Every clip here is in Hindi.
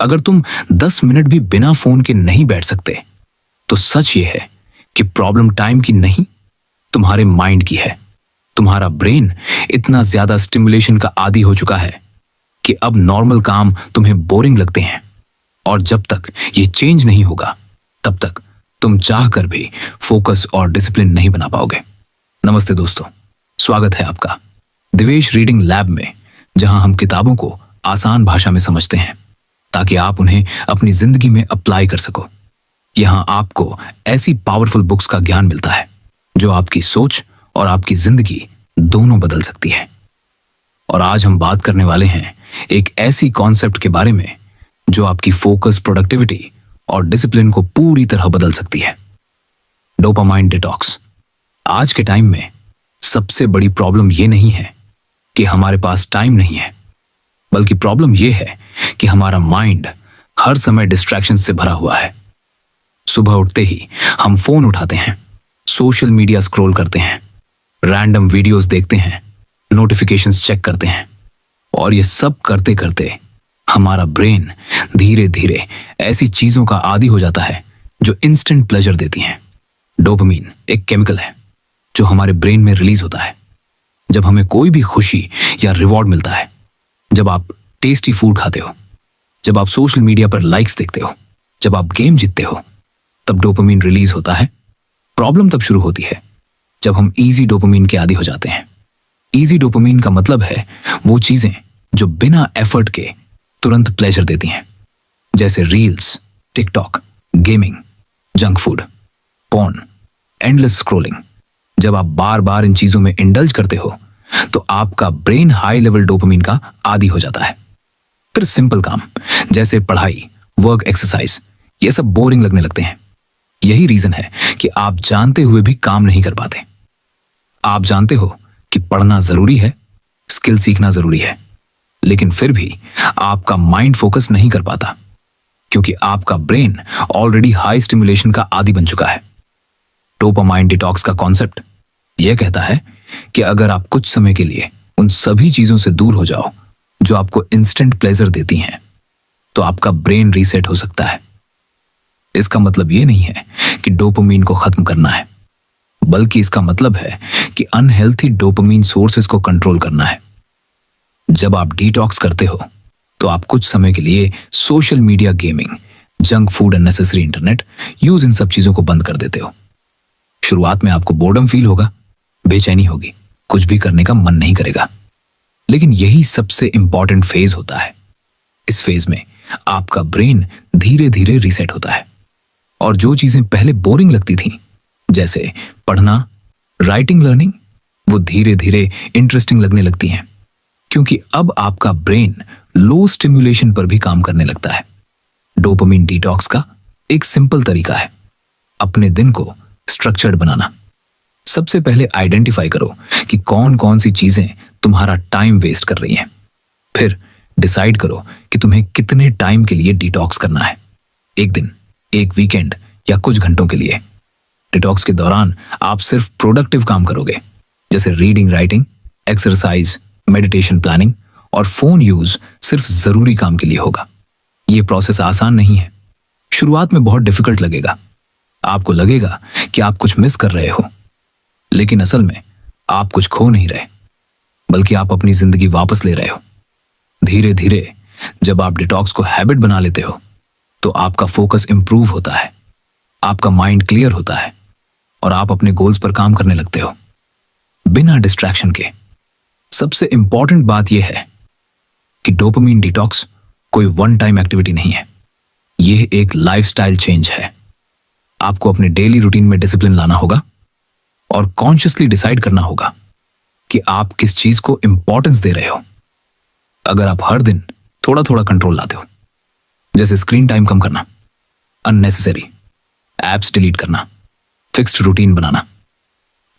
अगर तुम 10 मिनट भी बिना फोन के नहीं बैठ सकते, तो सच ये है कि प्रॉब्लम टाइम की नहीं, तुम्हारे माइंड की है। तुम्हारा ब्रेन इतना ज्यादा स्टिमुलेशन का आदी हो चुका है कि अब नॉर्मल काम तुम्हें बोरिंग लगते हैं, और जब तक ये चेंज नहीं होगा तब तक तुम चाह कर भी फोकस और डिसिप्लिन नहीं बना पाओगे। नमस्ते दोस्तों, स्वागत है आपका दिवेश रीडिंग लैब में, जहां हम किताबों को आसान भाषा में समझते हैं ताकि आप उन्हें अपनी जिंदगी में अप्लाई कर सको। यहां आपको ऐसी पावरफुल बुक्स का ज्ञान मिलता है जो आपकी सोच और आपकी जिंदगी दोनों बदल सकती है। और आज हम बात करने वाले हैं एक ऐसी कॉन्सेप्ट के बारे में जो आपकी फोकस, प्रोडक्टिविटी और डिसिप्लिन को पूरी तरह बदल सकती है। Dopamine detox. आज के टाइम में सबसे बड़ी प्रॉब्लम यह नहीं है कि हमारे पास टाइम नहीं है, बल्कि प्रॉब्लम यह है कि हमारा माइंड हर समय डिस्ट्रैक्शन से भरा हुआ है। सुबह उठते ही हम फोन उठाते हैं, सोशल मीडिया स्क्रॉल करते हैं, रैंडम वीडियोस देखते हैं, नोटिफिकेशंस चेक करते हैं, और ये सब करते करते हमारा ब्रेन धीरे धीरे ऐसी चीजों का आदी हो जाता है जो इंस्टेंट प्लेजर देती हैं। डोपामाइन एक केमिकल है जो हमारे ब्रेन में रिलीज होता है जब हमें कोई भी खुशी या रिवॉर्ड मिलता है। जब आप टेस्टी फूड खाते हो, जब आप सोशल मीडिया पर लाइक्स देखते हो, जब आप गेम जीतते हो, तब डोपामाइन रिलीज होता है। प्रॉब्लम तब शुरू होती है जब हम इजी डोपामाइन के आदी हो जाते हैं। इजी डोपामाइन का मतलब है वो चीजें जो बिना एफर्ट के तुरंत प्लेजर देती हैं, जैसे reels, TikTok, gaming, junk food, porn, endless scrolling. जब आप बार बार इन चीजों में इंडल्ज करते हो तो आपका ब्रेन हाई लेवल डोपामाइन का आदी हो जाता है। फिर सिंपल काम जैसे पढ़ाई, वर्क, एक्सरसाइज, ये सब बोरिंग लगने लगते हैं। यही रीजन है कि आप जानते हुए भी काम नहीं कर पाते। आप जानते हो कि पढ़ना जरूरी है, स्किल सीखना जरूरी है, लेकिन फिर भी आपका माइंड फोकस नहीं कर पाता क्योंकि आपका ब्रेन ऑलरेडी हाई स्टिमुलेशन का आदी बन चुका है। डोपामाइन डिटॉक्स का कॉन्सेप्ट यह कहता है कि अगर आप कुछ समय के लिए उन सभी चीजों से दूर हो जाओ जो आपको इंस्टेंट प्लेजर देती हैं, तो आपका ब्रेन रीसेट हो सकता है। इसका मतलब यह नहीं है कि डोपामाइन को खत्म करना है, बल्कि इसका मतलब है कि अनहेल्थी डोपामाइन सोर्सेस को कंट्रोल करना है। जब आप डिटॉक्स करते हो तो आप कुछ समय के लिए social media, gaming, junk food, unnecessary internet use, इन सब चीजों को बंद कर देते हो। शुरुआत में आपको बोर्डम फील होगा, बेचैनी होगी, कुछ भी करने का मन नहीं करेगा, लेकिन यही सबसे इंपॉर्टेंट फेज होता है। इस फेज में आपका ब्रेन धीरे धीरे रीसेट होता है और जो चीजें पहले बोरिंग लगती थीं, जैसे पढ़ना, राइटिंग, लर्निंग, वो धीरे धीरे इंटरेस्टिंग लगने लगती हैं, क्योंकि अब आपका ब्रेन लो स्टिमुलेशन पर भी काम करने लगता है। डोपामाइन डिटॉक्स का एक सिंपल तरीका है अपने दिन को स्ट्रक्चर्ड बनाना। सबसे पहले आइडेंटिफाई करो कि कौन कौन सी चीजें तुम्हारा टाइम वेस्ट कर रही हैं। फिर डिसाइड करो कि तुम्हें कितने टाइम के लिए डिटॉक्स करना है, एक दिन, एक वीकेंड या कुछ घंटों के लिए। डिटॉक्स के दौरान आप सिर्फ प्रोडक्टिव काम करोगे, जैसे reading, writing, exercise, meditation, planning, और फोन यूज सिर्फ जरूरी काम के लिए होगा। यह प्रोसेस आसान नहीं है। शुरुआत में बहुत डिफिकल्ट लगेगा। आपको लगेगा कि आप कुछ मिस कर रहे हो, लेकिन असल में आप कुछ खो नहीं रहे, बल्कि आप अपनी जिंदगी वापस ले रहे हो। धीरे धीरे जब आप डिटॉक्स को हैबिट बना लेते हो तो आपका फोकस इंप्रूव होता है, आपका माइंड क्लियर होता है और आप अपने गोल्स पर काम करने लगते हो बिना डिस्ट्रैक्शन के। सबसे इंपॉर्टेंट बात यह है कि डोपामाइन डिटॉक्स कोई वन टाइम एक्टिविटी नहीं है, यह एक लाइफस्टाइल चेंज है। आपको अपने डेली रूटीन में डिसिप्लिन लाना होगा और कॉन्शियसली डिसाइड करना होगा कि आप किस चीज को इंपॉर्टेंस दे रहे हो। अगर आप हर दिन थोड़ा थोड़ा कंट्रोल लाते हो, जैसे स्क्रीन टाइम कम करना, अननेसेसरी एप्स डिलीट करना, फिक्स्ड रूटीन बनाना,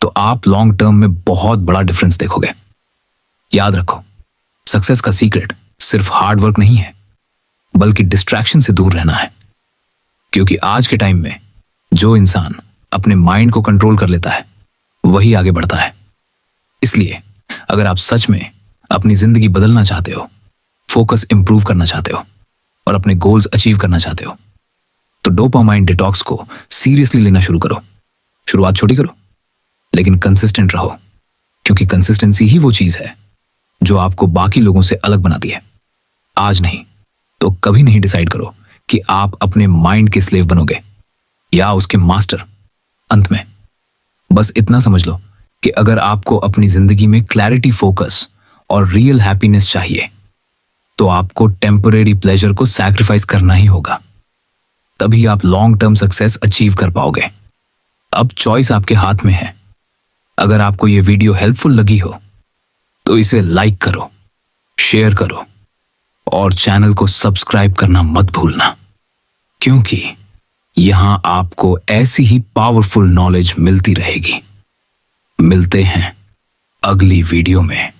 तो आप लॉन्ग टर्म में बहुत बड़ा डिफरेंस देखोगे। याद रखो, सक्सेस का सीक्रेट सिर्फ हार्ड वर्क नहीं है, बल्कि डिस्ट्रैक्शन से दूर रहना है। क्योंकि आज के टाइम में जो इंसान अपने माइंड को कंट्रोल कर लेता है वही आगे बढ़ता है। इसलिए अगर आप सच में अपनी जिंदगी बदलना चाहते हो, फोकस इंप्रूव करना चाहते हो, और अपने गोल्स अचीव करना चाहते हो तो डोपामाइन डिटॉक्स को सीरियसली लेना शुरू करो। शुरुआत छोटी करो लेकिन कंसिस्टेंट रहो, क्योंकि कंसिस्टेंसी ही वो चीज है जो आपको बाकी लोगों से अलग बनाती है। आज नहीं तो कभी नहीं डिसाइड करो कि आप अपने माइंड के स्लेव बनोगे या उसके मास्टर। अंत में बस इतना समझ लो कि अगर आपको अपनी जिंदगी में क्लैरिटी, फोकस और रियल हैप्पीनेस चाहिए तो आपको टेम्परेरी प्लेजर को सैक्रिफाइस करना ही होगा। तभी आप लॉन्ग टर्म सक्सेस अचीव कर पाओगे। अब चॉइस आपके हाथ में है। अगर आपको यह वीडियो हेल्पफुल लगी हो तो इसे लाइक करो, शेयर करो और चैनल को सब्सक्राइब करना मत भूलना, क्योंकि यहां आपको ऐसी ही पावरफुल नॉलेज मिलती रहेगी। मिलते हैं अगली वीडियो में।